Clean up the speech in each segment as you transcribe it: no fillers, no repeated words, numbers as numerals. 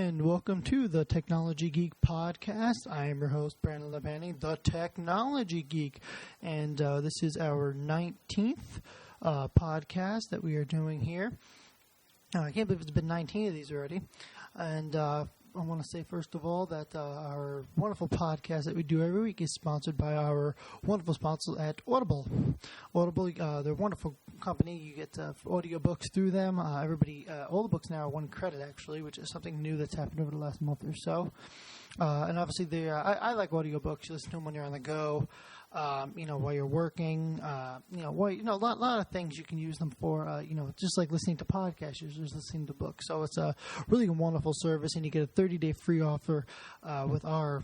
and welcome to the Technology Geek podcast. I am your host, Brandon Labani, the Technology Geek, and this is our 19th podcast that we are doing here. I can't believe it's been 19 of these already, and I want to say, first of all, that our wonderful podcast that we do every week is sponsored by our wonderful sponsor at Audible. Audible, they're a wonderful company. You get audiobooks through them. All the books now are one credit, actually, which is something new that's happened over the last month or so. And obviously, I like audiobooks. You listen to them when you're on the go. While you're working, a lot of things you can use them for, just like listening to podcasts, you're just listening to books. So it's a really wonderful service, and you get a 30-day free offer with our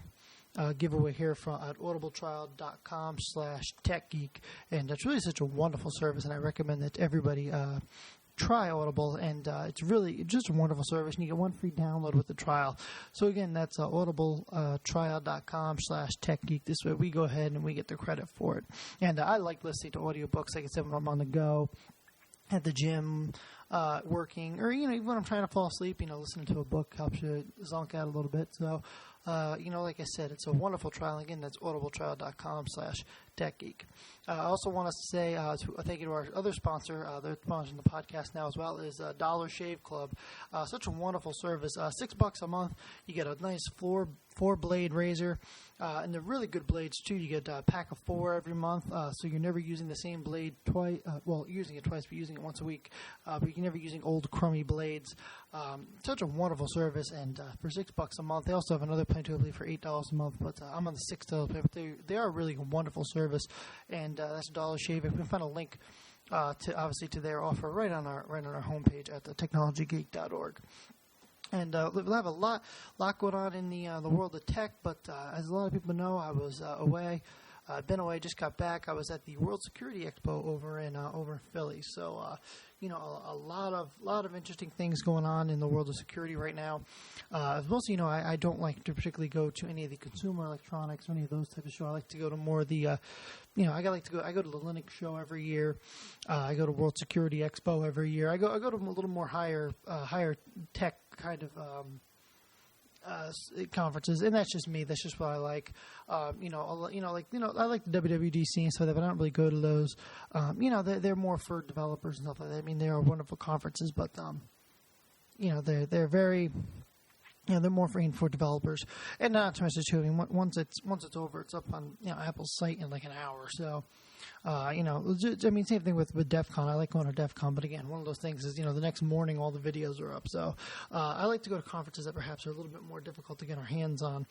giveaway here at audibletrial.com/techgeek. And it's really such a wonderful service, and I recommend that everybody try Audible, and it's just a wonderful service, and you get one free download with the trial. So again, that's audibletrial.com/techgeek. This way we go ahead and we get the credit for it. And I like listening to audiobooks, like I said, when I'm on the go, at the gym, working, or even when I'm trying to fall asleep, listening to a book helps you zonk out a little bit. So like I said, it's a wonderful trial. Again, that's audibletrial.com/techgeek. I also want to say thank you to our other sponsor. They're sponsoring the podcast now as well, is Dollar Shave Club. Such a wonderful service. $6 a month. You get a nice four-blade razor, and they're really good blades too. You get a pack of 4 every month, so you're never using the same blade twice. Using it twice, but using it once a week. But you're never using old crummy blades. Such a wonderful service, and for $6 a month, they also have another plan too, I believe, for $8 a month. But I'm on the $6 plan. But they are a really wonderful service, and that's Dollar Shave. We can find a link to their offer right on our homepage at technologygeek.org. And we'll have a lot going on in the world of tech. But as a lot of people know, I was away. I've been away, just got back. I was at the World Security Expo over in Philly. So, a lot of interesting things going on in the world of security right now. Mostly, I don't like to particularly go to any of the consumer electronics or any of those types of shows. I like to go to more of the, I go to the Linux show every year. I go to World Security Expo every year. I go to a little more higher tech kind of conferences, and that's just me. That's just what I like. I like the WWDC and stuff like that, but I don't really go to those. They're more for developers and stuff like that. I mean, they are wonderful conferences, but they're very. They're more for developers, and not to mention too. I mean, once it's over, it's up on Apple's site in like an hour. So, same thing with DEF CON. I like going to DEF CON, but again, one of those things is the next morning all the videos are up. So, I like to go to conferences that perhaps are a little bit more difficult to get our hands on.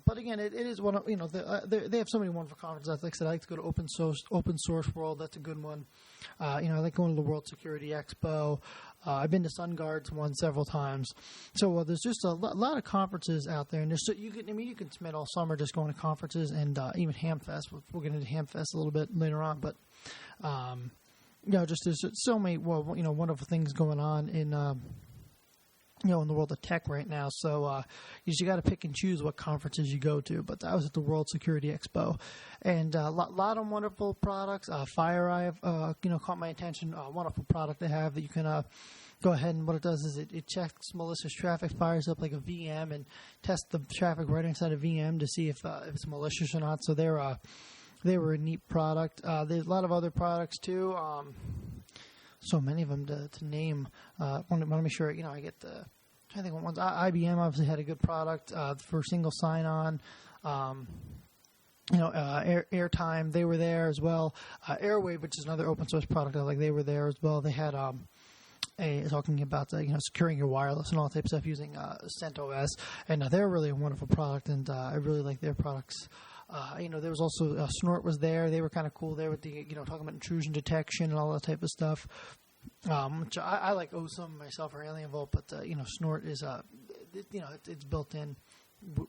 But again, it is one of they have so many wonderful conferences. Like I said, I like to go to Open Source World. That's a good one. I like going to the World Security Expo. I've been to SunGuard's one several times. So there's just a lot of conferences out there, and you can spend all summer just going to conferences, and even HamFest. We'll get into HamFest a little bit later on, but there's so many wonderful things going on in in the world of tech right now. So you got to pick and choose what conferences you go to. But I was at the World Security Expo, and a lot of wonderful products. FireEye, caught my attention. A wonderful product they have that you can go ahead, and what it does is it checks malicious traffic, fires up like a VM, and tests the traffic right inside a VM to see if it's malicious or not. So they were a neat product. There's a lot of other products too. So many of them to name. Want to make sure I get the. I think ones. IBM obviously had a good product for single sign-on. Airtime, they were there as well. Airwave, which is another open source product, they were there as well. They had talking about securing your wireless and all that type of stuff using CentOS, and they're really a wonderful product, and I really like their products. There was also Snort was there. They were kind of cool there with the talking about intrusion detection and all that type of stuff. Which I like OSM myself, or Alien Vault, but Snort is it's built in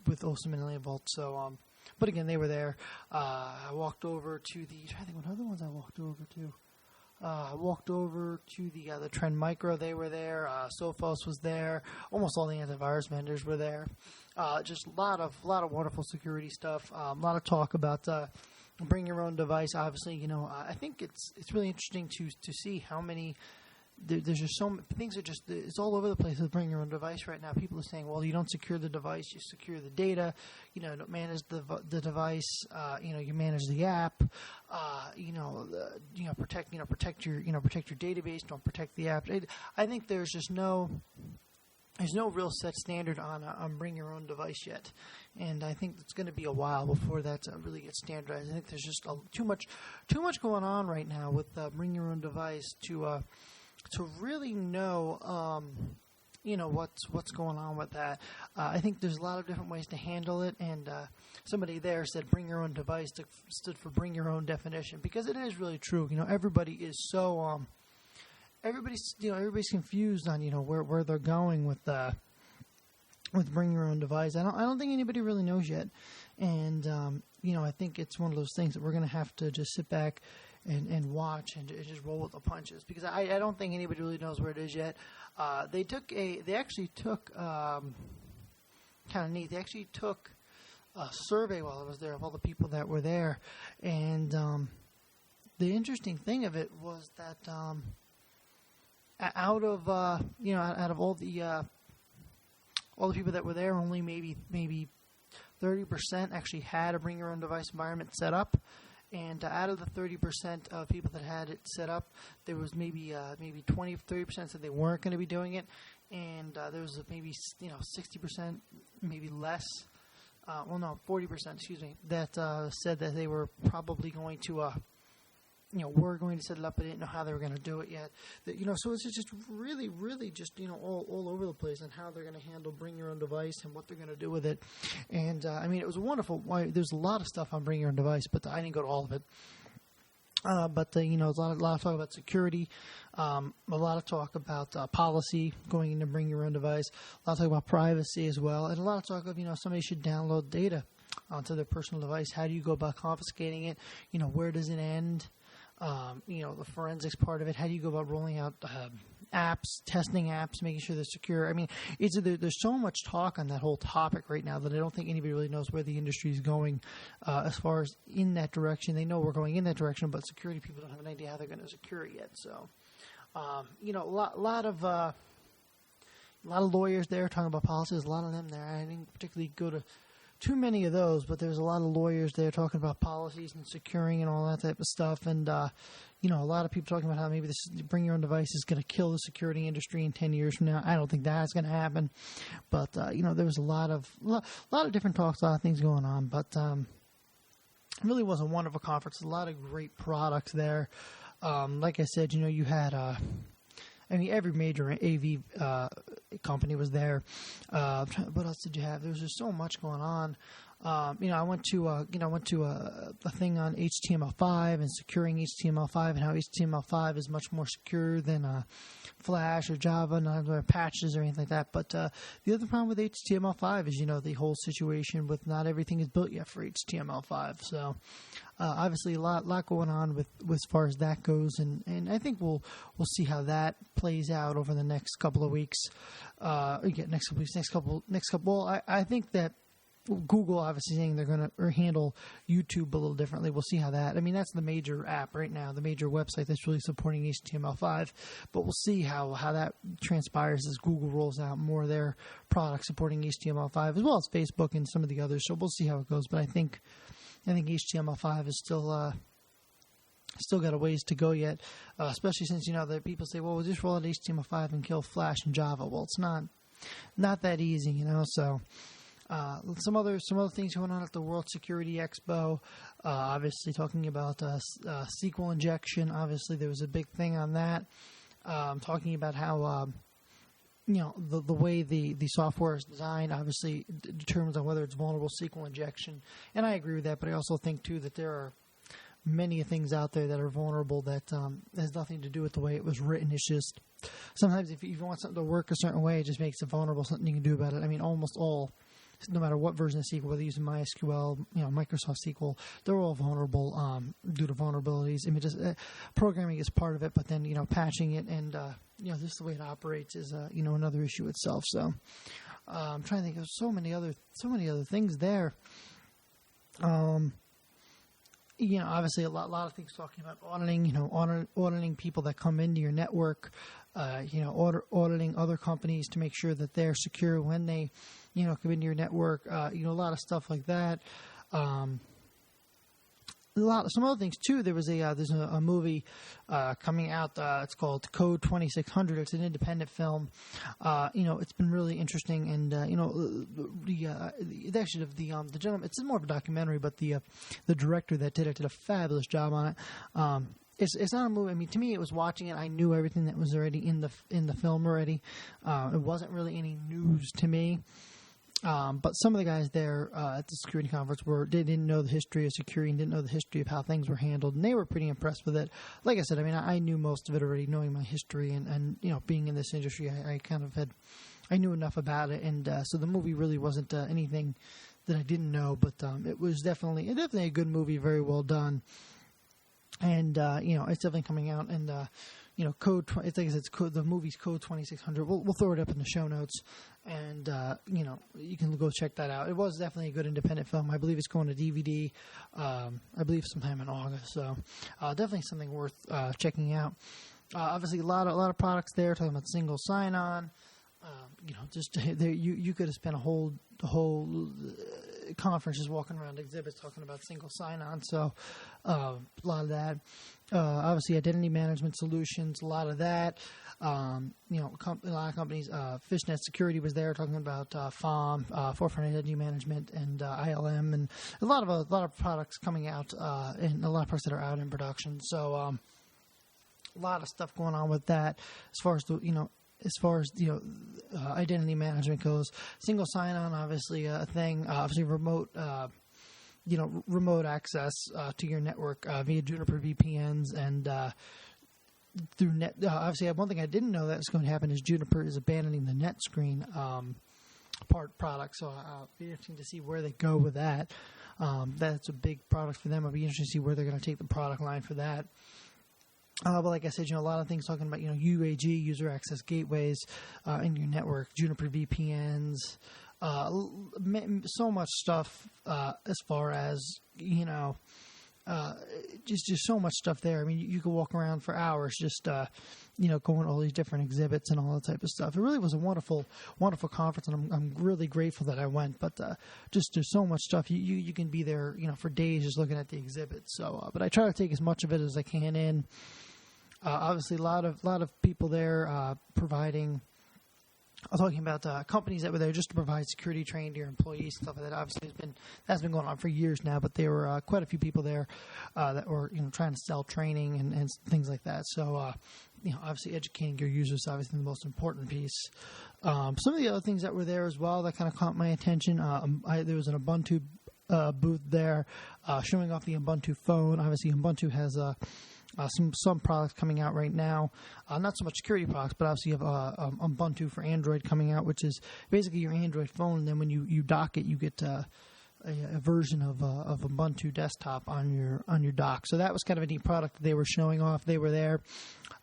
with OSM and Alien Vault. So, but again, they were there. I walked over to the. I think what other ones I walked over to. I walked over to the Trend Micro. They were there. Sophos was there. Almost all the antivirus vendors were there. Just a lot of wonderful security stuff. A lot of talk about bring your own device. Obviously, I think it's really interesting to see how many there's just so many things it's all over the place with bring your own device right now. People are saying, well, you don't secure the device, you secure the data, don't manage the device, you manage the app, protect your database, don't protect the app. I think there's no real set standard on bring your own device yet, and I think it's going to be a while before that really gets standardized. I think there's just too much going on right now with bring your own device to really know what's going on with that. I think there's a lot of different ways to handle it, and somebody there said bring your own device stood for bring your own definition, because it is really true. Everybody is so everybody's confused on where they're going with bring your own device. I don't think anybody really knows yet, and I think it's one of those things that we're going to have to just sit back and watch and just roll with the punches, because I don't think anybody really knows where it is yet. They actually took kind of neat. They actually took a survey while I was there of all the people that were there, and the interesting thing of it was that out of all the people that were there, only maybe 30% actually had a bring your own device environment set up. And out of the 30% of people that had it set up, there was maybe 20-30% said they weren't going to be doing it, and there was maybe 60%, maybe less. 40%, excuse me, that said that they were probably going to were going to set it up, but didn't know how they were going to do it yet. So it's just really, really just all over the place on how they're going to handle bring your own device and what they're going to do with it. And it was wonderful. There's a lot of stuff on bring your own device, but I didn't go to all of it. There's a lot of talk about security, a lot of talk about policy going into bring your own device, a lot of talk about privacy as well, and a lot of talk of somebody should download data onto their personal device. How do you go about confiscating it? Where does it end? The forensics part of it. How do you go about rolling out apps, testing apps, making sure they're secure? There's so much talk on that whole topic right now that I don't think anybody really knows where the industry is going as far as in that direction. They know we're going in that direction, but security people don't have an idea how they're going to secure it yet. So, a lot of lawyers there talking about policies. A lot of them there. I didn't particularly go to too many of those, but there's a lot of lawyers there talking about policies and securing and all that type of stuff. And, a lot of people talking about how maybe this bring your own device is going to kill the security industry in 10 years from now. I don't think that's going to happen. But, there was a lot of different talks, a lot of things going on. But it really was a wonderful conference. A lot of great products there. Like I said, you had every major AV company was there. What else did you have? There was just so much going on. I went to a thing on HTML5 and securing HTML5 and how HTML5 is much more secure than Flash or Java, not patches or anything like that. But the other problem with HTML5 is the whole situation with not everything is built yet for HTML5. So obviously a lot going on with as far as that goes, and I think we'll see how that plays out over the next couple of weeks. Next couple. Well, I think that Google obviously saying they're going to handle YouTube a little differently. We'll see how that. That's the major app right now, the major website that's really supporting HTML5. But we'll see how that transpires as Google rolls out more of their products supporting HTML5, as well as Facebook and some of the others. So we'll see how it goes. But I think HTML5 is still got a ways to go yet, especially since the people say, well, we'll just roll out HTML5 and kill Flash and Java. Well, it's not that easy, So. Some other things going on at the World Security Expo. Obviously, talking about SQL injection. Obviously, there was a big thing on that. Talking about how the way the software is designed obviously determines on whether it's vulnerable SQL injection. And I agree with that, but I also think too that there are many things out there that are vulnerable that has nothing to do with the way it was written. It's just sometimes if you want something to work a certain way, it just makes it vulnerable. Something you can do about it. Almost all. No matter what version of SQL, whether using MySQL, Microsoft SQL, they're all vulnerable due to vulnerabilities. Programming is part of it, but then patching it and just the way it operates is another issue itself. So I'm trying to think of so many other things there. Obviously a lot of things talking about auditing. Auditing people that come into your network. auditing other companies to make sure that they're secure when they, come into your network. A lot of stuff like that. Some other things too. There's a movie coming out. It's called Code 2600. It's an independent film. It's been really interesting, and the gentleman. It's more of a documentary, but the director that did it did a fabulous job on it. It's not a movie. I mean, to me, it was watching it. I knew everything that was already in the film already. It wasn't really any news to me. But some of the guys there at the security conference they didn't know the history of security and didn't know the history of how things were handled, and they were pretty impressed with it. Like I said, I mean, I knew most of it already, knowing my history and being in this industry, I knew enough about it, and so the movie really wasn't anything that I didn't know, but it was definitely a good movie, very well done, and it's definitely coming out, and Code. It's like I said, the movie's Code 2600. We'll throw it up in the show notes, and you can go check that out. It was definitely a good independent film. I believe it's going to DVD. I believe sometime in August. So definitely something worth checking out. Obviously, a lot of products there. Talking about single sign-on. You could have spent the whole conference just walking around exhibits talking about single sign-on. So a lot of that. Obviously, identity management solutions, a lot of that. A lot of companies. Fishnet Security was there talking about FOM, forefront identity management, and ILM, and a lot of products coming out, and a lot of products that are out in production. So a lot of stuff going on with that as far as identity management goes. Single sign-on, obviously a thing. Obviously remote access to your network via Juniper VPNs and through net. Obviously, one thing I didn't know that was going to happen is Juniper is abandoning the NetScreen product. So it'll be interesting to see where they go with that. That's a big product for them. It'll be interesting to see where they're going to take the product line for that. But like I said, a lot of things talking about, UAG, user access gateways in your network, Juniper VPNs, so much stuff as far as, just so much stuff there. I mean, you could walk around for hours just, going to all these different exhibits and all that type of stuff. It really was a wonderful, wonderful conference, and I'm really grateful that I went. But just there's so much stuff. You can be there, for days just looking at the exhibits. So, but I try to take as much of it as I can in. Obviously, a lot of people there providing. I'm talking about companies that were there just to provide security training to your employees and stuff like that. Obviously, that's been going on for years now. But there were quite a few people there that were trying to sell training and things like that. So obviously, educating your users is obviously the most important piece. Some of the other things that were there as well that kind of caught my attention. There was an Ubuntu booth there showing off the Ubuntu phone. Obviously, Ubuntu has some products coming out right now, not so much security products, but obviously you have Ubuntu for Android coming out, which is basically your Android phone. And then when you dock it, you get a version of Ubuntu desktop on your dock. So that was kind of a neat product that they were showing off. They were there.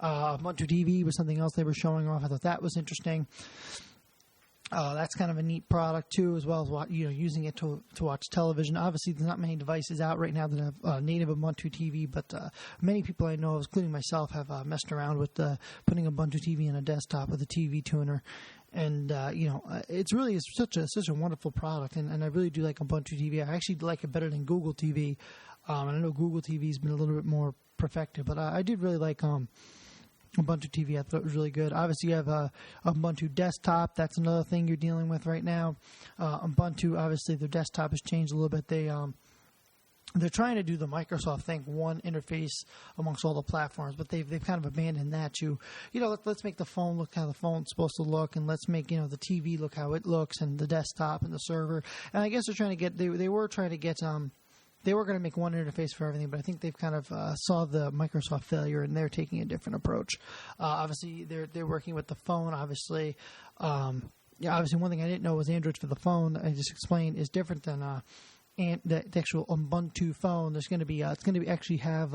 Ubuntu TV was something else they were showing off. I thought that was interesting. That's kind of a neat product too, as well as using it to watch television. Obviously, there's not many devices out right now that have native Ubuntu TV, but many people I know, including myself, have messed around with putting Ubuntu TV in a desktop with a TV tuner. And it's really such a wonderful product, and I really do like Ubuntu TV. I actually like it better than Google TV. And I know Google TV has been a little bit more perfected, but I did really like Ubuntu TV. I thought it was really good. Obviously, you have Ubuntu Desktop. That's another thing you're dealing with right now. Ubuntu, obviously, their desktop has changed a little bit. They're trying to do the Microsoft thing, one interface amongst all the platforms, but they've kind of abandoned that to, let's make the phone look how the phone's supposed to look, and let's make, the TV look how it looks, and the desktop and the server. And I guess they're trying to get, they were trying to get, they were going to make one interface for everything, but I think they've kind of saw the Microsoft failure, and they're taking a different approach. Obviously, they're working with the phone. Obviously, obviously, one thing I didn't know was Android for the phone. I just explained is different than and the actual Ubuntu phone. There's going to be it's going to actually have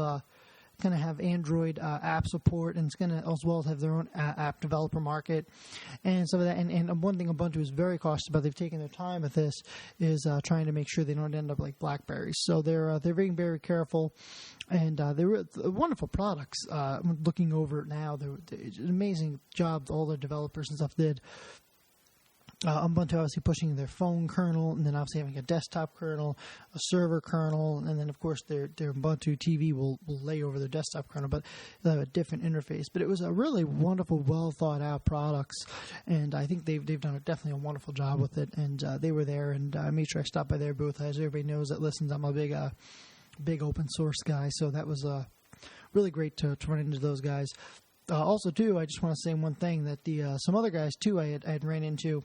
going to have Android app support, and it's going to as well as have their own app developer market, and some of that. And one thing Ubuntu is very cautious about, they've taken their time with this, is trying to make sure they don't end up like BlackBerry. So they're being very careful, and they were wonderful products. Looking over it now, it's an amazing job all their developers and stuff did. Ubuntu obviously pushing their phone kernel, and then obviously having a desktop kernel, a server kernel, and then of course their Ubuntu TV will lay over their desktop kernel, but they'll have a different interface. But it was a really wonderful, well thought out products, and I think they've done definitely a wonderful job with it. And they were there, and I made sure I stopped by their booth. As everybody knows that listens, I'm a big open source guy, so that was really great to run into those guys. Also, too, I just want to say one thing, that some other guys, too, I had ran into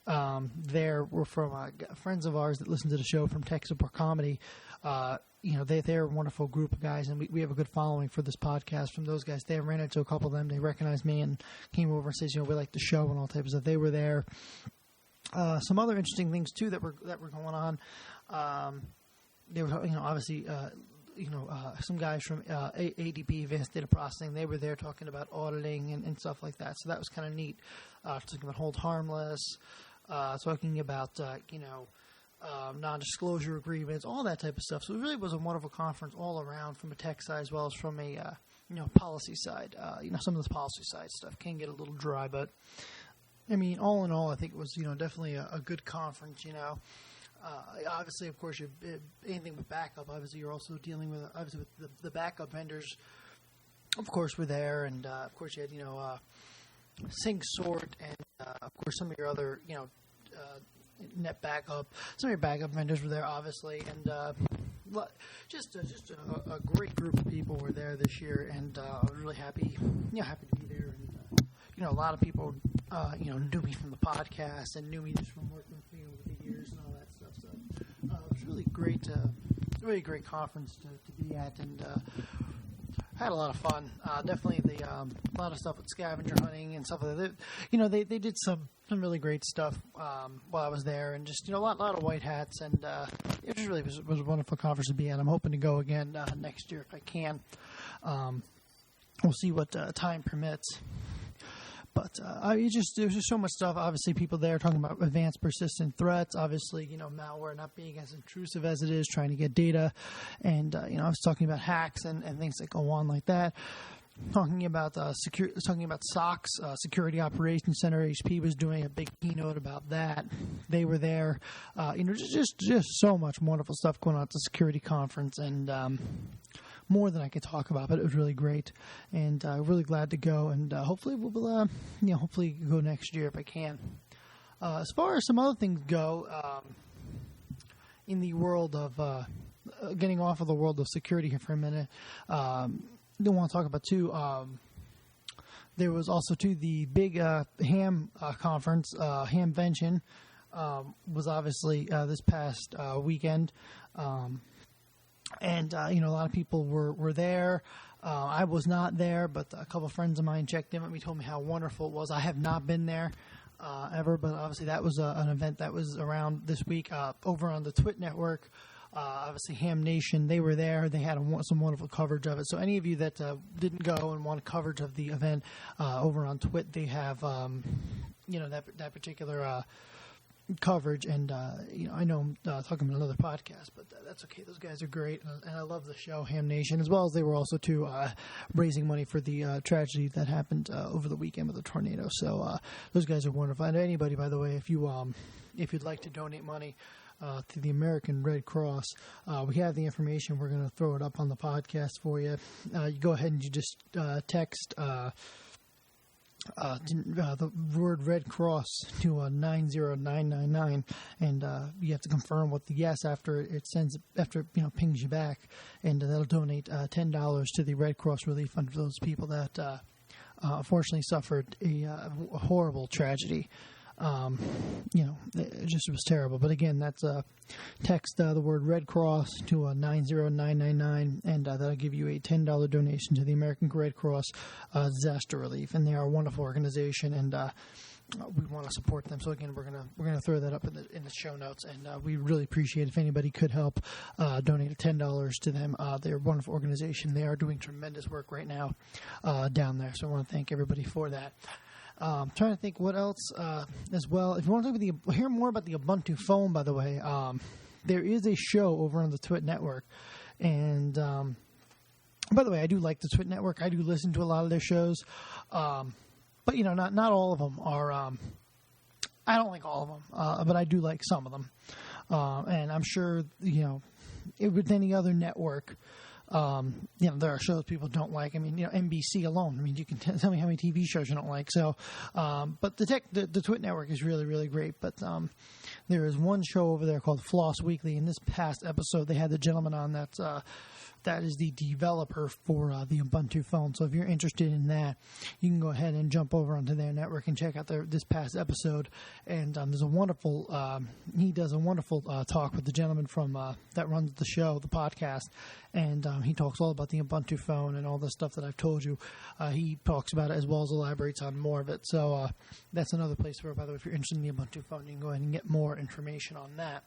there were from friends of ours that listen to the show from Tech Support Comedy. They're a wonderful group of guys, and we have a good following for this podcast from those guys. They ran into a couple of them. They recognized me and came over and said, we like the show and all types of stuff. They were there. Some other interesting things, too, that were going on. They were, obviously... some guys from ADP, Advanced Data Processing, they were there talking about auditing and stuff like that. So that was kind of neat. Talking about hold harmless, talking about, non-disclosure agreements, all that type of stuff. So it really was a wonderful conference all around, from a tech side as well as from a, policy side. Some of this policy side stuff can get a little dry, but I mean, all in all, I think it was, definitely a good conference, Obviously, of course, anything with backup, obviously, you're also dealing with, the backup vendors, of course, were there. And, of course, you had, Sync Sort and, of course, some of your other, net backup. Some of your backup vendors were there, obviously. And just a great group of people were there this year. And I was really happy to be there. And, a lot of people, knew me from the podcast and knew me just from working with me over the years and all that stuff. So it was really great conference to be at, and had a lot of fun. Definitely a lot of stuff with scavenger hunting and stuff like that. They did some really great stuff while I was there, and just a lot of white hats, and it just really was a wonderful conference to be at. I'm hoping to go again next year if I can. We'll see what time permits. But there's just so much stuff. Obviously, people there talking about advanced persistent threats. Obviously, malware not being as intrusive as it is, trying to get data. And, I was talking about hacks and things that go on like that. Talking about SOCs, Security Operations Center. HP was doing a big keynote about that. They were there. Just so much wonderful stuff going on at the security conference. And more than I could talk about, but it was really great, and really glad to go. And hopefully we'll hopefully go next year if I can. As far as some other things go, in the world of getting off of the world of security here for a minute, I want to talk about too. There was also too the big ham conference, Hamvention, was obviously this past weekend. And, a lot of people were there. I was not there, but a couple of friends of mine checked in with me, told me how wonderful it was. I have not been there ever, but obviously that was an event that was around this week over on the Twit network. Obviously, Ham Nation, they were there. They had some wonderful coverage of it. So any of you that didn't go and want coverage of the event over on Twit, they have, that particular coverage, and I know I'm talking about another podcast, but that's okay. Those guys are great, and I love the show, Ham Nation, as well as they were also too raising money for the tragedy that happened over the weekend with the tornado. So those guys are wonderful. And anybody, by the way, if you'd like to donate money to the American Red Cross, we have the information. We're going to throw it up on the podcast for you. You go ahead and you just text the word Red Cross to 90999, and you have to confirm with the yes after it pings you back, and that'll donate $10 to the Red Cross Relief Fund for those people that unfortunately suffered a horrible tragedy. It just was terrible. But again, that's text the word Red Cross to 90999, and that'll give you a $10 donation to the American Red Cross Disaster Relief. And they are a wonderful organization, and we want to support them. So again, we're gonna throw that up in the show notes, and we really appreciate if anybody could help donate $10 to them. They're a wonderful organization. They are doing tremendous work right now down there. So I want to thank everybody for that. Trying to think what else as well. If you want to hear more about the Ubuntu phone, by the way, there is a show over on the Twit Network, and by the way, I do like the Twit Network. I do listen to a lot of their shows. But, not all of them are, I don't like all of them, but I do like some of them. And I'm sure, with any other network, there are shows people don't like. I mean, NBC alone. I mean, you can tell me how many TV shows you don't like. So, but the Twit Network is really, really great. But there is one show over there called Floss Weekly. In this past episode, they had the gentleman on that is the developer for the Ubuntu phone. So if you're interested in that, you can go ahead and jump over onto their network and check out this past episode. And there's a wonderful, he does a wonderful talk with the gentleman from that runs the show, the podcast. And he talks all about the Ubuntu phone and all the stuff that I've told you. He talks about it as well as elaborates on more of it. So that's another place where, by the way, if you're interested in the Ubuntu phone, you can go ahead and get more information on that.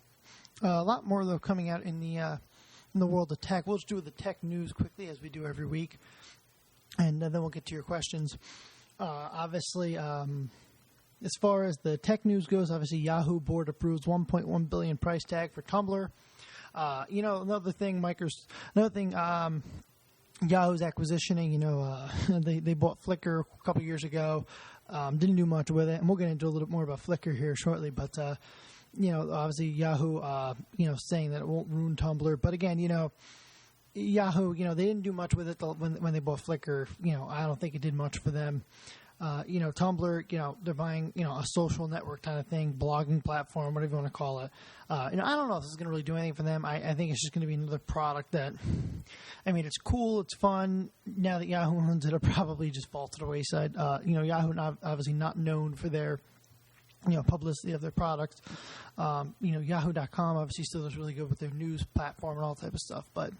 A lot more, though, coming out in the world of tech. We'll just do the tech news quickly as we do every week, and then we'll get to your questions. Obviously, as far as the tech news goes, obviously Yahoo board approves $1.1 billion price tag for Tumblr. Another thing, Yahoo's acquisitioning. They bought Flickr a couple years ago. Didn't do much with it, and we'll get into a little bit more about Flickr here shortly, but. Obviously Yahoo, saying that it won't ruin Tumblr. But again, Yahoo, they didn't do much with it when they bought Flickr. I don't think it did much for them. Tumblr, they're buying, a social network kind of thing, blogging platform, whatever you want to call it. I don't know if this is going to really do anything for them. I think it's just going to be another product that, it's cool, it's fun. Now that Yahoo owns it, it'll probably just fall to the wayside. Yahoo obviously not known for their publicity of their products. Yahoo.com obviously still is really good with their news platform and all type of stuff. But,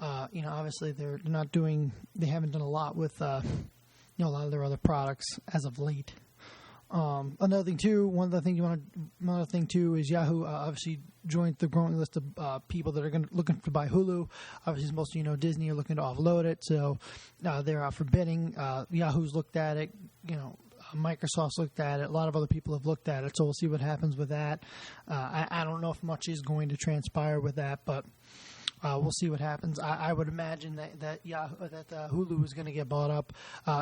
obviously they haven't done a lot with, a lot of their other products as of late. Another thing too is Yahoo obviously joined the growing list of people that are looking to buy Hulu. Obviously, as most of you know, Disney are looking to offload it. So they're out for bidding. Yahoo's looked at it, Microsoft's looked at it. A lot of other people have looked at it, so we'll see what happens with that. I don't know if much is going to transpire with that, but we'll see what happens. I would imagine that Hulu is going to get bought up.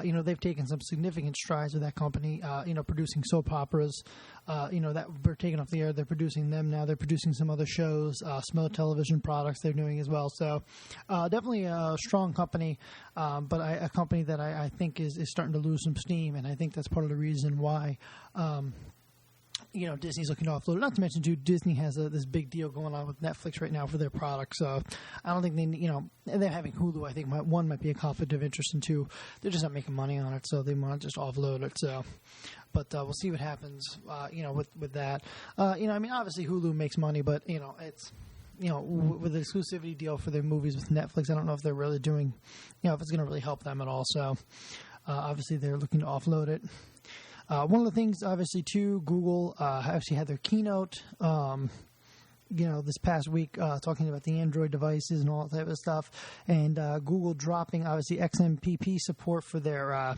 They've taken some significant strides with that company. Producing soap operas. That were taken off the air. They're producing them now. They're producing some other shows, some other television products they're doing as well. So definitely a strong company, but a company that I think is starting to lose some steam, and I think that's part of the reason why. Disney's looking to offload it. Not to mention, too, Disney has this big deal going on with Netflix right now for their products. So I don't think they're having Hulu. I think one might be a conflict of interest, and two, they're just not making money on it, so they want to just offload it. So, but we'll see what happens, with that. Obviously Hulu makes money, but it's. With the exclusivity deal for their movies with Netflix, I don't know if they're really doing, if it's going to really help them at all. So, obviously they're looking to offload it. One of the things, obviously, too, Google actually had their keynote, this past week, talking about the Android devices and all that type of stuff, and Google dropping, obviously, XMPP support for their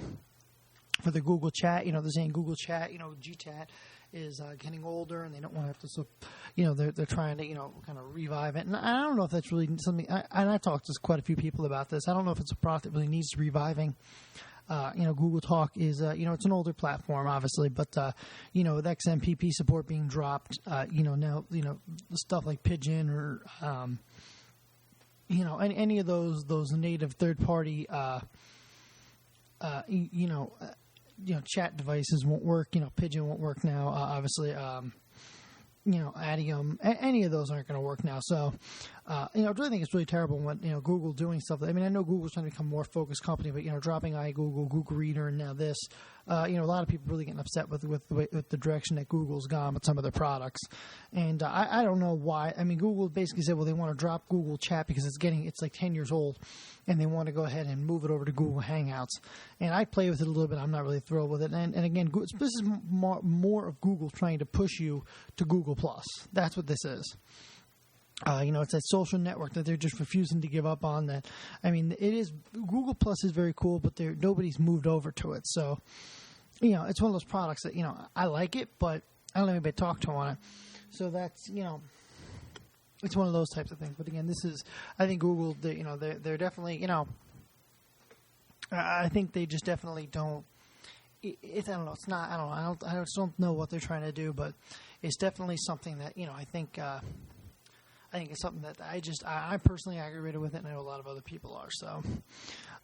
Google Chat. They're saying Google Chat, GChat is getting older, and they don't want to have to, they're trying to, kind of revive it. And I don't know if that's really something, and I talked to quite a few people about this. I don't know if it's a product that really needs reviving. Google Talk is, it's an older platform, obviously, but, with XMPP support being dropped, now, stuff like Pigeon or, any of those native third-party, chat devices won't work. Pigeon won't work now, obviously. Adium, any of those aren't going to work now. So, I really think it's really terrible when, Google doing stuff. I know Google's trying to become a more focused company, but, dropping iGoogle, Google Reader, and now this, a lot of people really getting upset with the direction that Google's gone with some of their products. And I don't know why. I mean, Google basically said, well, they want to drop Google Chat because it's like 10 years old, and they want to go ahead and move it over to Google Hangouts. And I play with it a little bit. I'm not really thrilled with it. And again, this is more of Google trying to push you to Google+. That's what this is. It's that social network that they're just refusing to give up on. That, I mean, it is Google Plus is very cool, but nobody's moved over to it. So, it's one of those products that I like it, but I don't have anybody to talk to on it. So that's it's one of those types of things. But again, I think Google, they're definitely I think they just definitely don't. I don't know. It's not. I don't know. I just don't know what they're trying to do, but it's definitely something that I think. I think it's something that I'm personally aggravated with it, and I know a lot of other people are. So,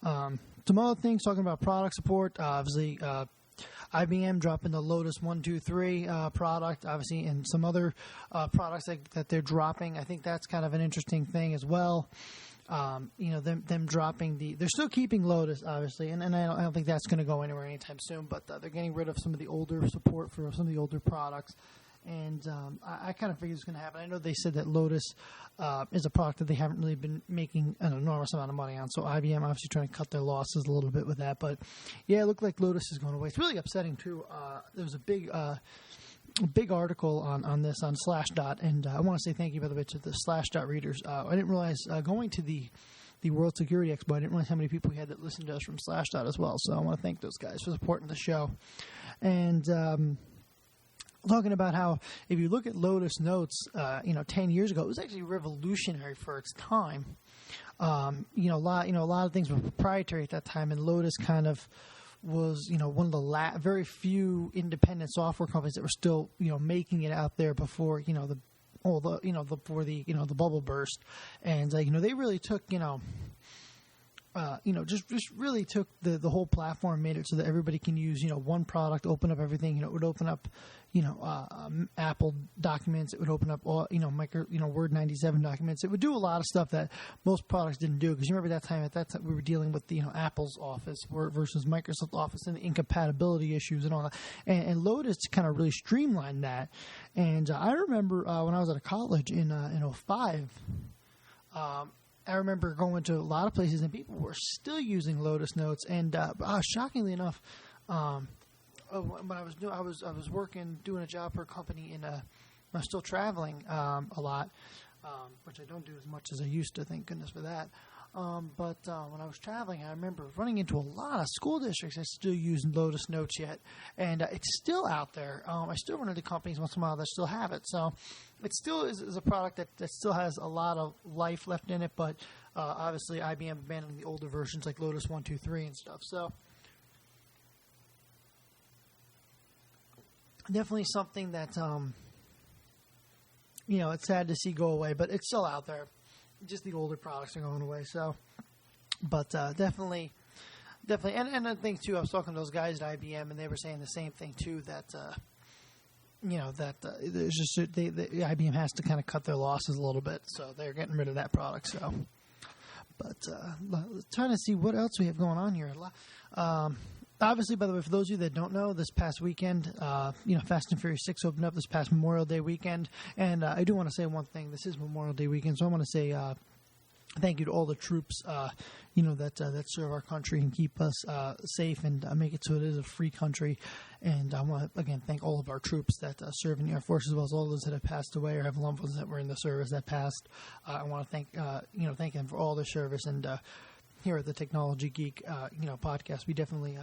some other things, talking about product support, obviously, IBM dropping the Lotus 123 product, obviously, and some other products that they're dropping. I think that's kind of an interesting thing as well. Them dropping they're still keeping Lotus, obviously, and I don't think that's going to go anywhere anytime soon, but they're getting rid of some of the older support for some of the older products. And I kind of figured it's going to happen. I know they said that Lotus is a product that they haven't really been making an enormous amount of money on. So IBM obviously trying to cut their losses a little bit with that. But, yeah, it looked like Lotus is going away. It's really upsetting, too. There was a big article on this on Slashdot. And I want to say thank you, by the way, to the Slashdot readers. I didn't realize going to the World Security Expo, I didn't realize how many people we had that listened to us from Slashdot as well. So I want to thank those guys for supporting the show. And talking about how if you look at Lotus Notes, 10 years ago, it was actually revolutionary for its time. A lot of things were proprietary at that time, and Lotus kind of was, one of the very few independent software companies that were still, making it out there before, before the bubble burst, and they really took, just really took the whole platform, made it so that everybody can use, one product, open up everything. It would open up, Apple documents. It would open up all, Word 97 documents. It would do a lot of stuff that most products didn't do. Because you remember at that time we were dealing with, Apple's Office versus Microsoft Office and the incompatibility issues and all that. And Lotus kind of really streamlined that. And I remember when I was at college in 2005, I remember going to a lot of places and people were still using Lotus Notes. And shockingly enough, when I was working, doing a job for a company I was still traveling a lot, which I don't do as much as I used to. Thank goodness for that. But when I was traveling, I remember running into a lot of school districts that still use Lotus Notes yet, and it's still out there. I still run into companies once in a while that still have it, so it still is a product that still has a lot of life left in it. But obviously, IBM abandoning the older versions like Lotus 123 and stuff. So definitely something that it's sad to see go away, but it's still out there. Just the older products are going away. So, but definitely, and I think too, I was talking to those guys at IBM, and they were saying the same thing too. That there's just the IBM has to kind of cut their losses a little bit, so they're getting rid of that product. So, but trying to see what else we have going on here. Obviously, by the way, for those of you that don't know, this past weekend, Fast and Furious 6 opened up this past Memorial Day weekend. And I do want to say one thing. This is Memorial Day weekend, so I want to say thank you to all the troops, that serve our country and keep us safe and make it so it is a free country. And I want to, again, thank all of our troops that serve in the Air Force, as well as all those that have passed away or have loved ones that were in the service that passed. I want to thank them for all their service. And here at the Technology Geek, podcast, we definitely,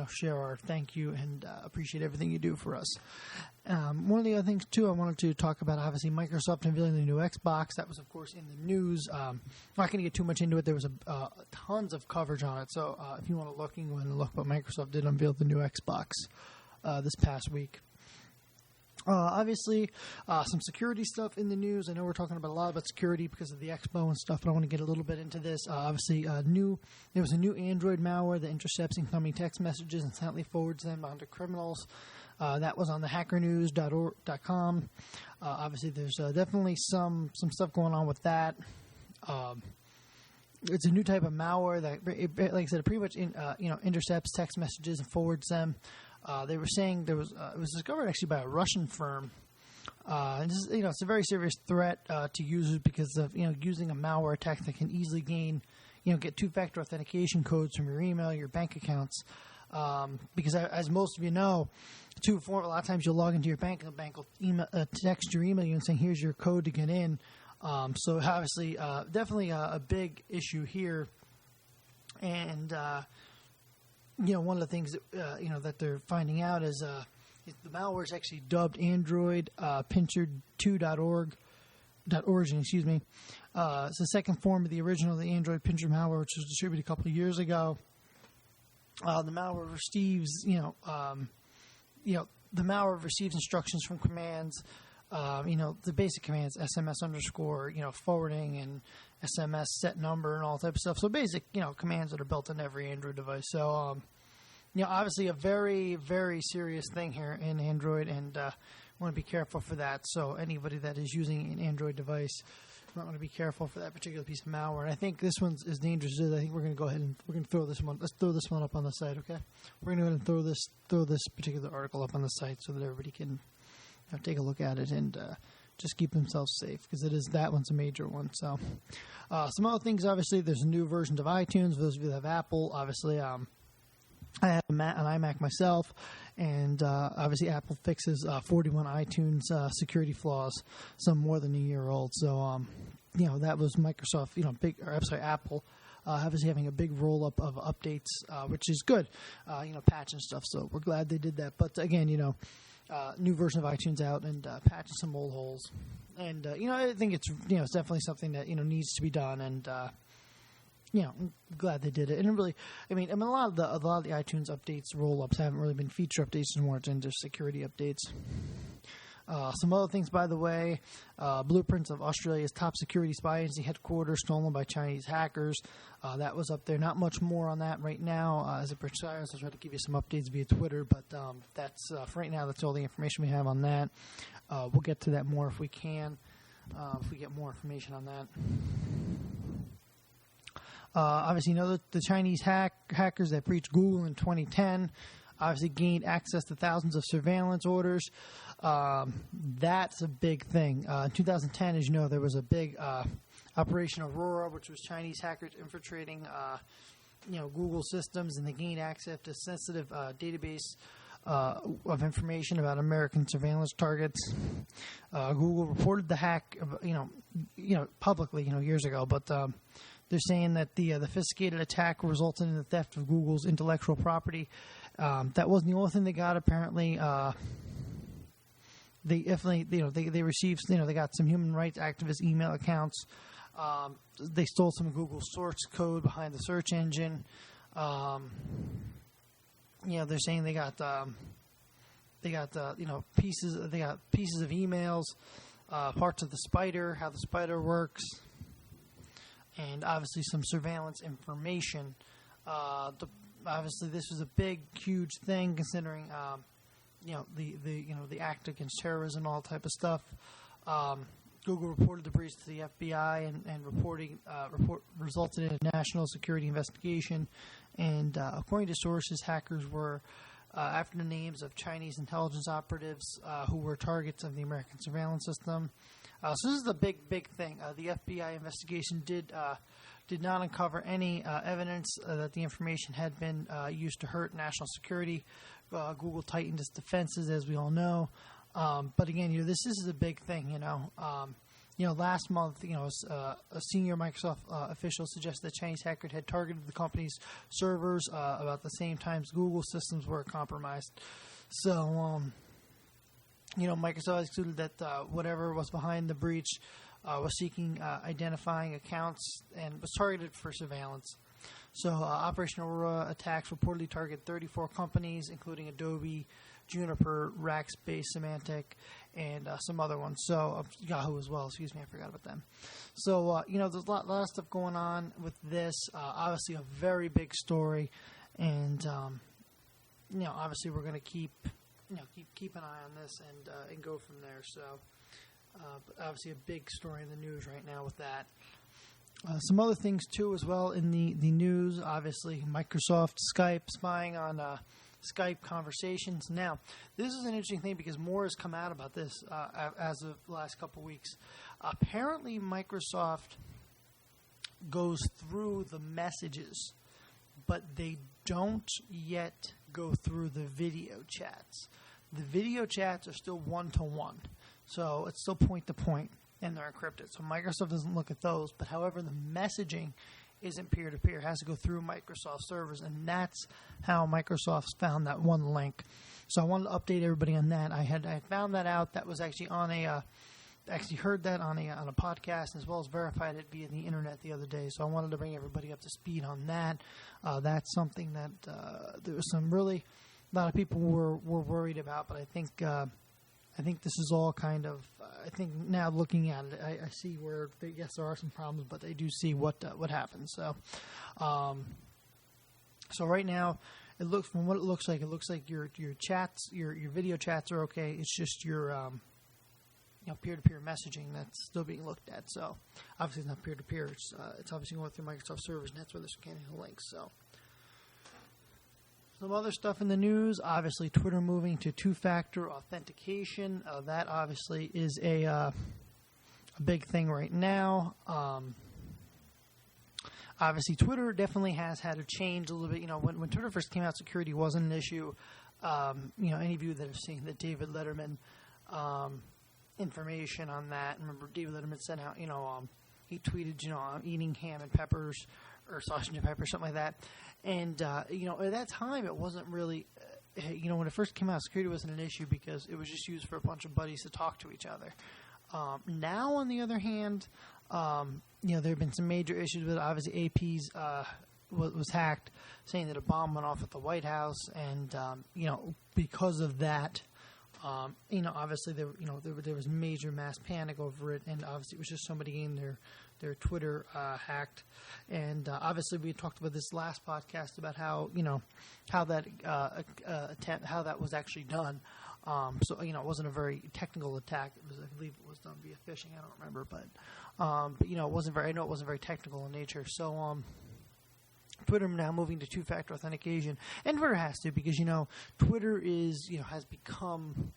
share our thank you and appreciate everything you do for us. One of the other things, too, I wanted to talk about, obviously, Microsoft unveiling the new Xbox. That was, of course, in the news. I'm not going to get too much into it. There was tons of coverage on it. So if you want to look, you can go ahead and look. But Microsoft did unveil the new Xbox this past week. Obviously, some security stuff in the news. I know we're talking about a lot about security because of the Expo and stuff, but I want to get a little bit into this. Obviously, there was a new Android malware that intercepts incoming text messages and silently forwards them onto criminals. That was on the hackernews.com. Obviously, there's definitely some stuff going on with that. It's a new type of malware that, like I said, it pretty much intercepts text messages and forwards them. They were saying it was discovered actually by a Russian firm. And this is, it's a very serious threat to users because of using a malware attack that can easily get two-factor authentication codes from your email, your bank accounts. Because as most of you know, a lot of times you'll log into your bank and the bank will text your email you and saying, here's your code to get in. So obviously, definitely a big issue here. And, one of the things that, that they're finding out is the malware is actually dubbed Android pincher2.org. .origin, excuse me. It's the second form of the Android pincher malware, which was distributed a couple of years ago. The malware receives, the malware receives instructions from commands, the basic commands, SMS underscore, forwarding and SMS set number and all type of stuff. So basic, commands that are built in every Android device. So, obviously a very, very serious thing here in Android, and want to be careful for that. So anybody that is using an Android device, you might want to be careful for that particular piece of malware. And I think this one's as dangerous as I think we're going to go ahead and we're going to throw this one. Let's throw this one up on the site, okay? We're going to go ahead and throw this particular article up on the site so that everybody can take a look at it and just keep themselves safe, because that one's a major one. So some other things, obviously, there's a new version of iTunes. For those of you that have Apple, obviously, I have an iMac myself, and obviously Apple fixes 41 iTunes security flaws, some more than a year old. So, that was Microsoft, Apple obviously having a big roll-up of updates, which is good, patch and stuff. So we're glad they did that. But again, new version of iTunes out and patching some old holes. And, I think it's definitely something that, needs to be done. And, I'm glad they did it. And it really, a lot of the iTunes updates, roll-ups haven't really been feature updates anymore. It's just security updates. Some other things, by the way, blueprints of Australia's top security spy agency headquarters stolen by Chinese hackers. That was up there. Not much more on that right now. As a precise, I'll try to give you some updates via Twitter, but that's for right now. That's all the information we have on that. We'll get to that more if we can, if we get more information on that. Obviously, the Chinese hackers that breached Google in 2010 obviously gained access to thousands of surveillance orders. That's a big thing. In 2010, as you know, there was a big Operation Aurora, which was Chinese hackers infiltrating, Google systems, and they gained access to sensitive database of information about American surveillance targets. Google reported the hack, publicly, years ago, but they're saying that the sophisticated attack resulted in the theft of Google's intellectual property. That wasn't the only thing they got. Apparently, they definitely, they received, they got some human rights activist email accounts. They stole some Google source code behind the search engine. They're saying they got pieces of emails, parts of the spider, how the spider works. And obviously some surveillance information. Obviously, this was a big, huge thing considering, the act against terrorism and all type of stuff. Google reported the breach to the FBI, and report resulted in a national security investigation. And according to sources, hackers were after the names of Chinese intelligence operatives who were targets of the American surveillance system. So this is a big, big thing. The FBI investigation did not uncover any evidence that the information had been used to hurt national security. Google tightened its defenses, as we all know. But again, this is a big thing. Last month, a senior Microsoft official suggested that Chinese hackers had targeted the company's servers about the same time Google systems were compromised. So, Microsoft excluded that whatever was behind the breach was seeking identifying accounts and was targeted for surveillance. So Operation Aurora attacks reportedly target 34 companies, including Adobe, Juniper, Rackspace, Symantec, and some other ones. So Yahoo as well. Excuse me, I forgot about them. So, there's a lot of stuff going on with this. Obviously, a very big story. And, obviously we're going to keep an eye on this and go from there. So, but obviously a big story in the news right now with that. Some other things too as well in the news. Obviously, Microsoft, Skype spying on Skype conversations. Now, this is an interesting thing because more has come out about this as of the last couple of weeks. Apparently, Microsoft goes through the messages, but they don't yet go through the video chats. The video chats are still one-to-one, so it's still point-to-point, and they're encrypted. So Microsoft doesn't look at those, but however, the messaging isn't peer-to-peer. It has to go through Microsoft servers, and that's how Microsoft's found that one link. So I wanted to update everybody on that. I found that out. That was actually on actually heard that on a podcast, as well as verified it via the internet the other day. So I wanted to bring everybody up to speed on that. That's something that there was some really a lot of people were worried about, but I think this is all kind of. I think now looking at it, I see where yes there are some problems, but they do see what happens. So, so right now, it looks from what it looks like. It looks like your chats, your video chats are okay. It's just your peer-to-peer messaging that's still being looked at. So obviously it's not peer-to-peer. It's obviously going through Microsoft servers, and that's where they're scanning the links. So some other stuff in the news. Obviously, Twitter moving to two-factor authentication. That obviously is a big thing right now. Obviously, Twitter definitely has had to change a little bit. When Twitter first came out, security wasn't an issue. Any of you that have seen the David Letterman information on that. Remember, David Letterman sent out, he tweeted, I'm eating ham and peppers or sausage and peppers, something like that. And, at that time, it wasn't really, when it first came out, security wasn't an issue because it was just used for a bunch of buddies to talk to each other. Now, on the other hand, there have been some major issues with it. Obviously, AP's was hacked, saying that a bomb went off at the White House. And, because of that, obviously there was major mass panic over it, and obviously it was just somebody getting their Twitter hacked, and obviously we talked about this last podcast about how that how that was actually done. So it wasn't a very technical attack. I believe it was done via phishing. I don't remember, but it wasn't very. I know it wasn't very technical in nature. So Twitter now moving to two-factor authentication, and Twitter has to because Twitter is has become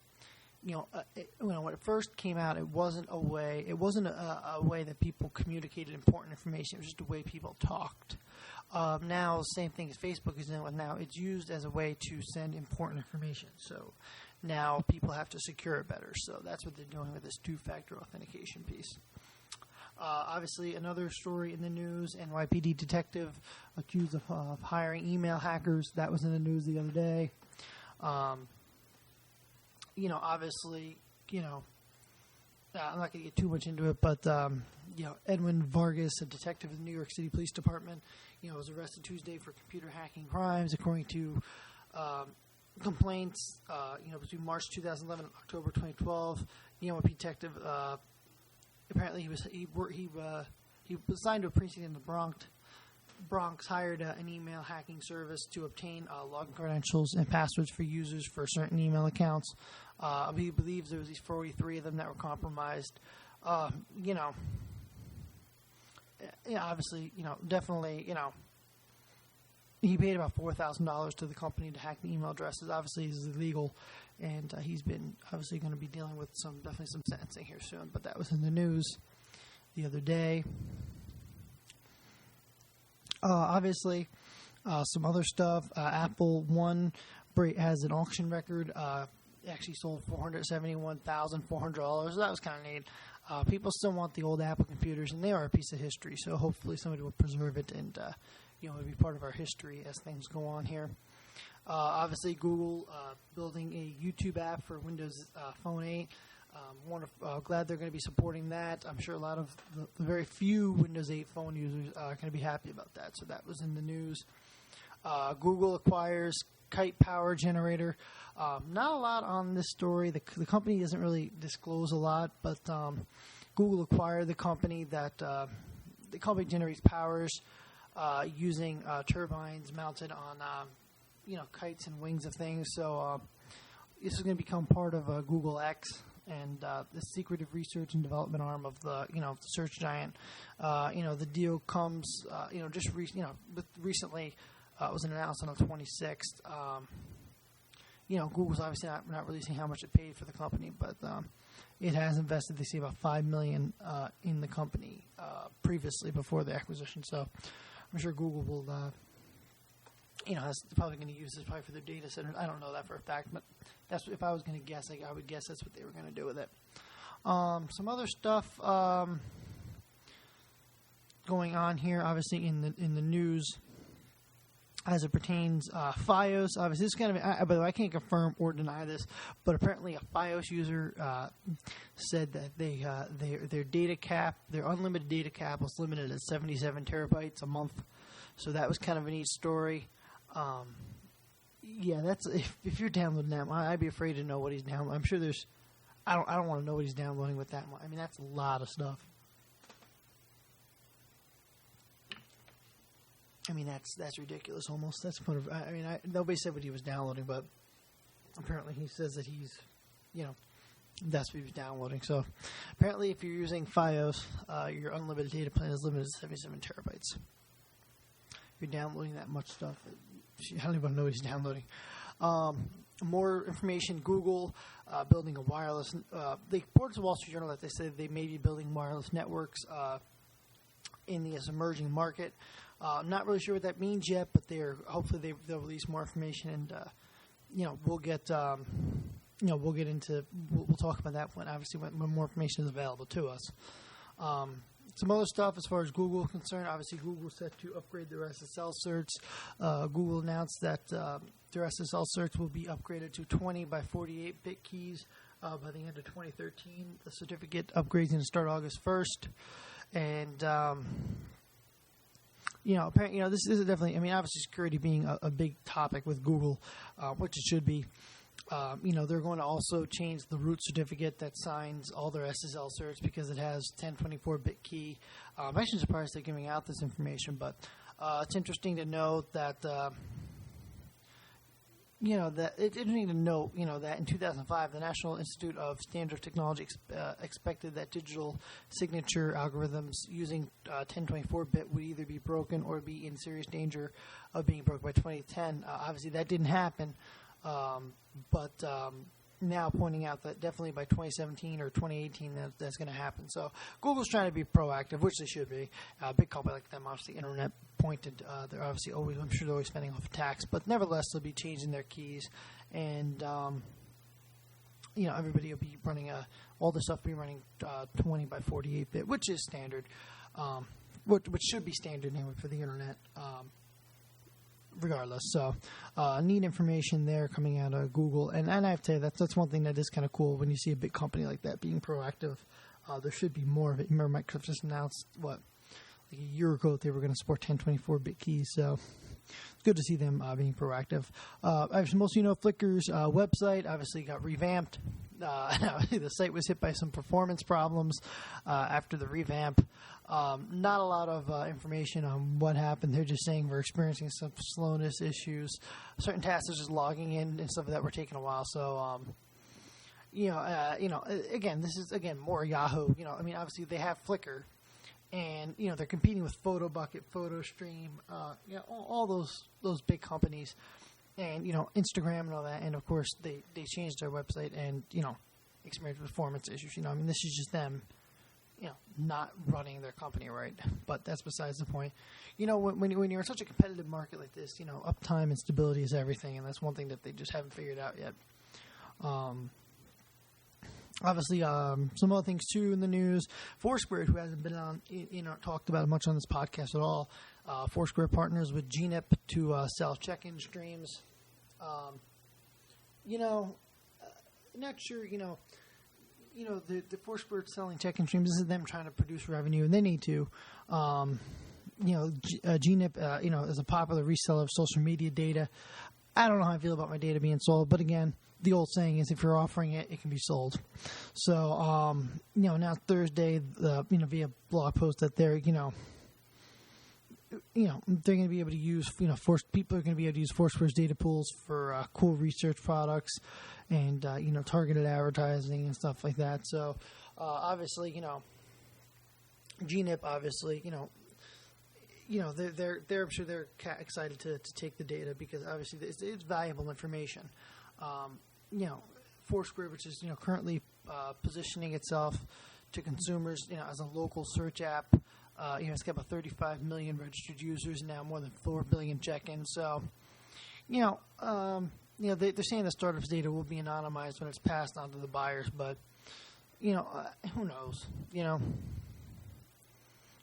when it first came out, it wasn't a way. It wasn't a way that people communicated important information. It was just a way people talked. Now, same thing as Facebook is doing. Now it's used as a way to send important information. So now people have to secure it better. So that's what they're doing with this two-factor authentication piece. Obviously, another story in the news, NYPD detective accused of hiring email hackers. That was in the news the other day. Obviously, I'm not going to get too much into it, but, Edwin Vargas, a detective in the New York City Police Department, was arrested Tuesday for computer hacking crimes, according to complaints, between March 2011 and October 2012. A detective, apparently he was assigned to a precinct in the Bronx, hired an email hacking service to obtain login credentials and passwords for users for certain email accounts. He believes there was these 43 of them that were compromised. Obviously, definitely, he paid about $4,000 to the company to hack the email addresses. Obviously, this is illegal, and he's been obviously going to be dealing with definitely some sentencing here soon. But that was in the news the other day. Obviously, some other stuff. Apple has an auction record. Actually sold $471,400. That was kind of neat. People still want the old Apple computers, and they are a piece of history. So hopefully somebody will preserve it, and it'll be part of our history as things go on here. Obviously, Google building a YouTube app for Windows Phone 8. Glad they're going to be supporting that. I'm sure a lot of the very few Windows 8 phone users are going to be happy about that. So that was in the news. Google acquires Kite Power Generator. Not a lot on this story. The company doesn't really disclose a lot, but Google acquired the company that the company generates powers using turbines mounted on kites and wings of things. So this is going to become part of Google X. And the secretive research and development arm of the search giant. The deal comes recently. It was announced on the 26th. Google's obviously not releasing how much it paid for the company, but it has invested, they say, about $5 million in the company previously before the acquisition. So I'm sure Google will, is probably going to use this probably for their data centers. I don't know that for a fact, but that's if I was going to guess, I would guess that's what they were going to do with it. Some other stuff going on here, obviously in the news as it pertains FiOS. Obviously, this is kind of. By the way, I can't confirm or deny this, but apparently a FiOS user said that their data cap, their unlimited data cap, was limited at 77 terabytes a month. So that was kind of a neat story. Yeah, that's if you're downloading that, I'd be afraid to know what he's downloading. I'm sure there's. I don't want to know what he's downloading with that one. I mean, that's a lot of stuff. I mean, that's ridiculous almost. That's part of. I mean, nobody said what he was downloading, but apparently he says that he's, that's what he was downloading. So apparently, if you're using FiOS, your unlimited data plan is limited to 77 terabytes. If you're downloading that much stuff, I don't even know what he's downloading. More information, Google building a wireless. They reported to the Wall Street Journal that they said they may be building wireless networks in this emerging market. Not really sure what that means yet, but hopefully they'll release more information, and we'll get we'll talk about that when more information is available to us. Some other stuff as far as Google is concerned. Obviously, Google is set to upgrade their SSL certs. Google announced that their SSL certs will be upgraded to 20 by 48-bit keys by the end of 2013. The certificate upgrade is going to start August 1st. And, apparently, this is definitely, obviously security being a big topic with Google, which it should be. They're going to also change the root certificate that signs all their SSL certs because it has 1024-bit key. I'm actually surprised they're giving out this information, but it's interesting to note that, it's interesting to note, that in 2005, the National Institute of Standards Technology expected that digital signature algorithms using 1024-bit would either be broken or be in serious danger of being broken by 2010. Obviously, that didn't happen. But now pointing out that definitely by 2017 or 2018 that's going to happen. So Google's trying to be proactive, which they should be. A big company like them, obviously, internet pointed. They're obviously always, I'm sure they're always spending off tax, but nevertheless they'll be changing their keys, and everybody will be running all the stuff will be running 20 by 48 bit, which is standard, which should be standard anyway for the internet. Regardless, so neat information there coming out of Google, and I have to say that's one thing that is kind of cool when you see a big company like that being proactive. There should be more of it. Remember, Microsoft just announced like a year ago that they were going to support 1024-bit keys, so it's good to see them being proactive. As most of you know, Flickr's website obviously got revamped. The site was hit by some performance problems after the revamp. Not a lot of information on what happened. They're just saying we're experiencing some slowness issues. Certain tasks are just logging in and stuff that were taking a while. So, again, this is more Yahoo. Obviously they have Flickr, and they're competing with PhotoBucket, PhotoStream, all those big companies. And, Instagram and all that. And, of course, they changed their website and, experienced performance issues. This is just them, not running their company right. But that's besides the point. When you're in such a competitive market like this, uptime and stability is everything. And that's one thing that they just haven't figured out yet. Obviously, some other things, too, in the news. Foursquare, who hasn't been on, talked about it much on this podcast at all. Foursquare partners with GNIP to sell check-in streams. Not sure, the Foursquare selling check-in streams, this is them trying to produce revenue, and they need to. GNIP, is a popular reseller of social media data. I don't know how I feel about my data being sold, but again, the old saying is if you're offering it, it can be sold. So, now Thursday, via blog post that they're, they're going to be able to use, people are going to be able to use Foursquare's data pools for cool research products and, targeted advertising and stuff like that. So, obviously, GNIP, obviously, they're I'm sure they're excited to take the data because obviously it's valuable information. Foursquare, which is currently positioning itself to consumers as a local search app. It's got about 35 million registered users now, more than 4 billion check-ins. So, they're saying the startups' data will be anonymized when it's passed on to the buyers, but who knows?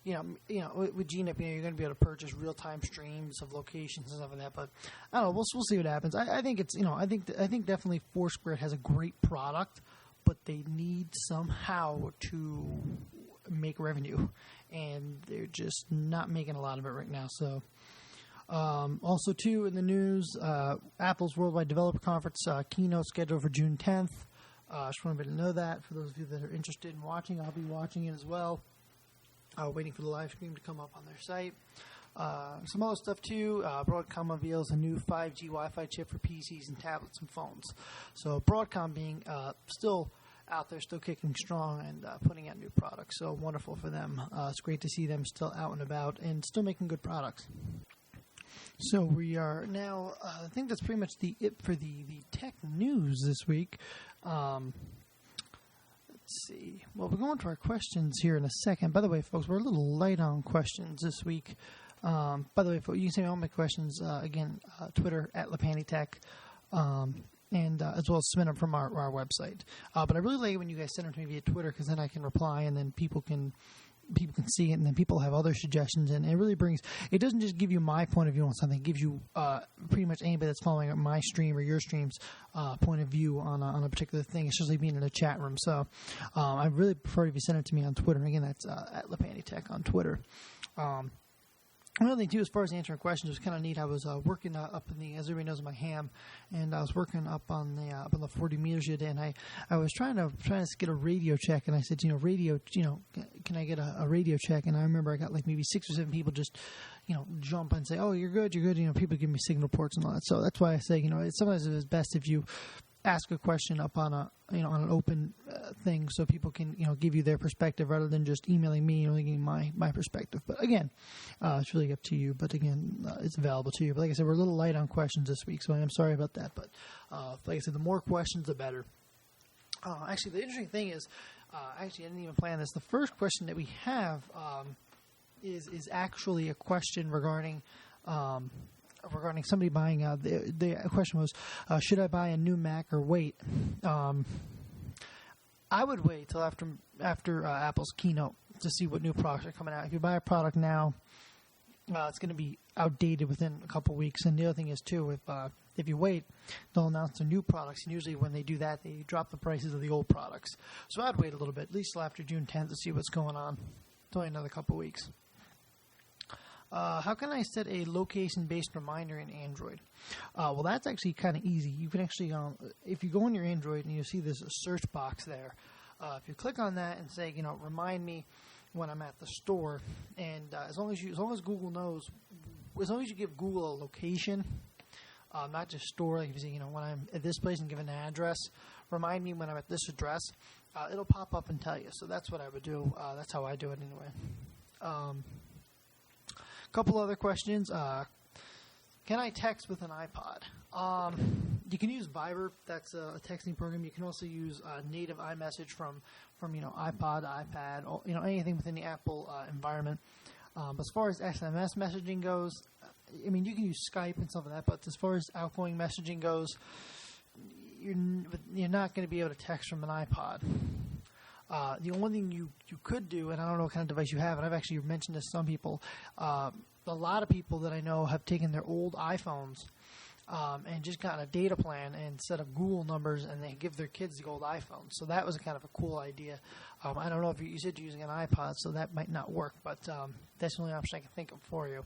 With GNIP, you're going to be able to purchase real-time streams of locations and stuff like that. But I don't know. We'll see what happens. I think it's I think definitely Foursquare has a great product, but they need somehow to make revenue, and they're just not making a lot of it right now. So, also too in the news, Apple's Worldwide Developer Conference keynote scheduled for June 10th. Just want everybody to know that. For those of you that are interested in watching, I'll be watching it as well. Waiting for the live stream to come up on their site. Some other stuff too. Broadcom unveils a new 5G Wi-Fi chip for PCs and tablets and phones. So Broadcom being still out there, still kicking strong and putting out new products. So wonderful for them. It's great to see them still out and about and still making good products. So we are now, I think that's pretty much it for the tech news this week. Let's see. Well, we're going to our questions here in a second. By the way, folks, we're a little light on questions this week. By the way, you can send me all my questions, again, Twitter, @LaPannyTech, and as well as submit them from our website. But I really like it when you guys send them to me via Twitter, because then I can reply, and then people can see it, and then people have other suggestions, and it really it doesn't just give you my point of view on something, it gives you pretty much anybody that's following my stream or your stream's point of view on a particular thing, especially being in a chat room. So I really prefer if you send it to me on Twitter. Again, that's @LaPannyTech on Twitter. Another thing, too, as far as answering questions, it was kind of neat. I was working up in as everybody knows, my ham, and I was working up on the 40 meters the other day, and I was trying to get a radio check, and I said, radio, can I get a radio check? And I remember I got like maybe 6 or 7 people just, jump and say, oh, you're good. People give me signal reports and all that. So that's why I say, sometimes it's best if you ask a question up on on an open thing, so people can give you their perspective rather than just emailing me and only giving my perspective. But again, it's really up to you. But again, it's available to you. But like I said, we're a little light on questions this week, so I am sorry about that. But like I said, the more questions, the better. Actually, the interesting thing is, I didn't even plan this. The first question that we have is actually a question regarding somebody buying. The question was, should I buy a new Mac or wait? I would wait till after Apple's keynote to see what new products are coming out. If you buy a product now, it's going to be outdated within a couple weeks. And the other thing is too, if you wait, they'll announce their new products. And usually when they do that, they drop the prices of the old products. So I'd wait a little bit, at least till after June 10th, to see what's going on. It's only another couple weeks. How can I set a location-based reminder in Android? Well, that's actually kind of easy. You can actually, if you go on your Android and you see this search box there, if you click on that and say, remind me when I'm at the store, and as long as Google knows, as long as you give Google a location, not just store, like if you say, when I'm at this place and give an address, remind me when I'm at this address, it'll pop up and tell you. So that's what I would do. That's how I do it anyway. Couple other questions. Can I text with an iPod? You can use Viber. That's a texting program. You can also use native iMessage from iPod, iPad, or, anything within the Apple environment. But as far as SMS messaging goes, you can use Skype and stuff like that. But as far as outgoing messaging goes, you're not going to be able to text from an iPod. The only thing you could do, and I don't know what kind of device you have, and I've actually mentioned this to some people, a lot of people that I know have taken their old iPhones and just gotten a data plan and set up Google numbers, and they give their kids the old iPhone. So that was kind of a cool idea. I don't know if you said you're using an iPod, so that might not work, but that's the only option I can think of for you.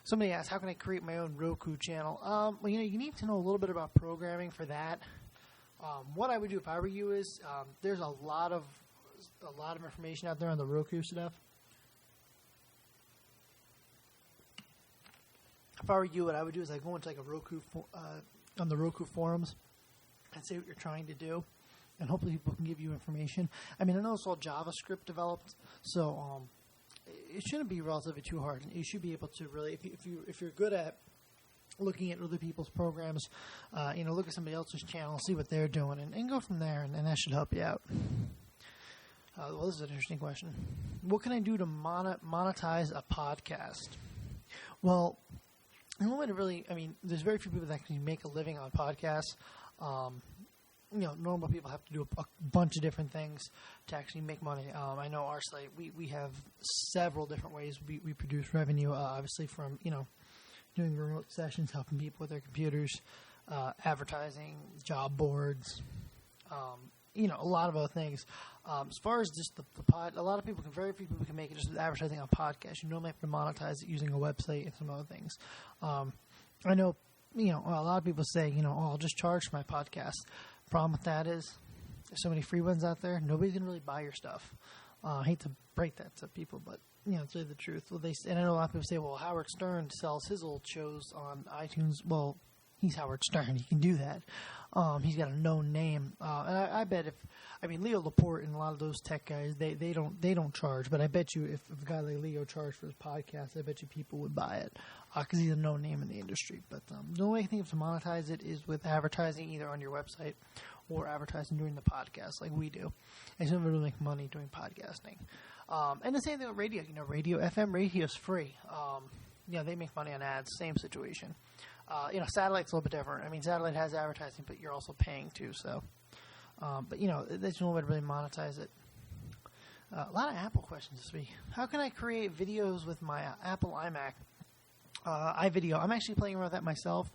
Somebody asked, how can I create my own Roku channel? Well, you need to know a little bit about programming for that. What I would do if I were you is there's a lot of information out there on the Roku stuff. If I were you, what I would do is I go into like a Roku on the Roku forums and say what you're trying to do, and hopefully people can give you information. I know it's all JavaScript developed, so it shouldn't be relatively too hard. You should be able to really, if you're good at looking at other people's programs, look at somebody else's channel, see what they're doing, and go from there, and that should help you out. Well, this is an interesting question. What can I do to monetize a podcast? Well, the only way to really, there's very few people that can make a living on podcasts. Normal people have to do a bunch of different things to actually make money. I know our site, we have several different ways we produce revenue, obviously from, doing remote sessions, helping people with their computers, advertising, job boards, a lot of other things. As far as just the pod, very few people can make it just with advertising on podcasts. You normally have to monetize it using a website and some other things. I know, a lot of people say, I'll just charge for my podcast. Problem with that is there's so many free ones out there. Nobody's going to really buy your stuff. I hate to break that to people, but, to tell you the truth. Well, and I know a lot of people say, well, Howard Stern sells his old shows on iTunes. Well, he's Howard Stern. He can do that. He's got a known name. And I bet Leo Laporte and a lot of those tech guys, they don't charge. But I bet you if a guy like Leo charged for his podcast, I bet you people would buy it because he's a known name in the industry. But the only way I think to monetize it is with advertising either on your website or advertising during the podcast like we do. And some people make money doing podcasting. And the same thing with radio. FM radio is free. They make money on ads. Same situation. Satellite's a little bit different. Satellite has advertising, but you're also paying too. So, there's no way to really monetize it. A lot of Apple questions this week. How can I create videos with my Apple iMac? iVideo. I'm actually playing around with that myself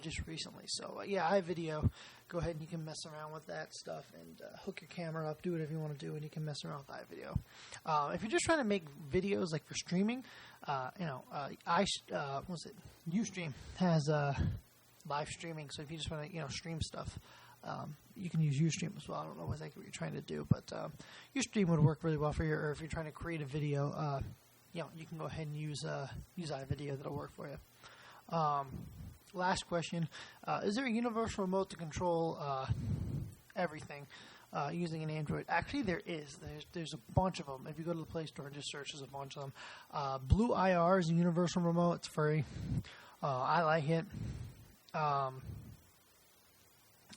just recently. So, iVideo. Go ahead and you can mess around with that stuff and hook your camera up, do whatever you want to do, and you can mess around with iVideo. If you're just trying to make videos like for streaming, Ustream has live streaming. So if you just want to, stream stuff, you can use Ustream as well. I don't know exactly what you're trying to do, but Ustream would work really well for you. Or if you're trying to create a video, you can go ahead and use iVideo. That'll work for you. Last question. Is there a universal remote to control everything using an Android? Actually, there is. There's a bunch of them. If you go to the Play Store and just search, there's a bunch of them. Blue IR is a universal remote. It's free. I like it.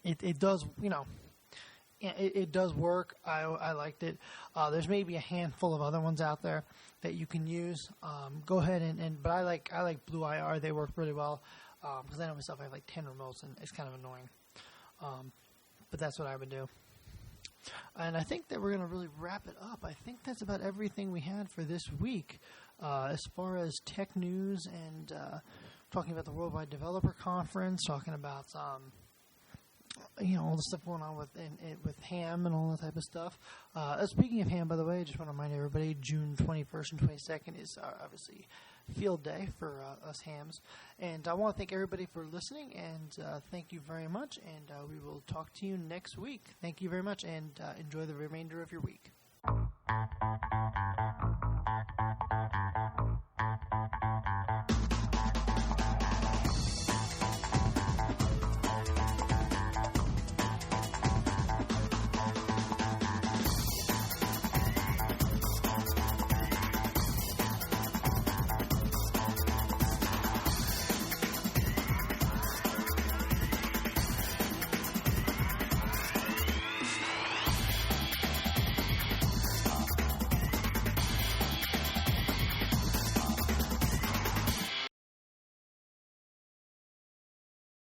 It does, it does work. I liked it. There's maybe a handful of other ones out there that you can use. Go ahead but I like Blue IR. They work really well. Because I know myself, I have like 10 remotes, and it's kind of annoying. But that's what I would do. And I think that we're going to really wrap it up. I think that's about everything we had for this week. As far as tech news and talking about the Worldwide Developer Conference, talking about all the stuff going on with ham and all that type of stuff. Speaking of ham, by the way, I just want to remind everybody, June 21st and 22nd is obviously field day for us hams. And I want to thank everybody for listening, and thank you very much, and we will talk to you next week. Thank you very much, and enjoy the remainder of your week.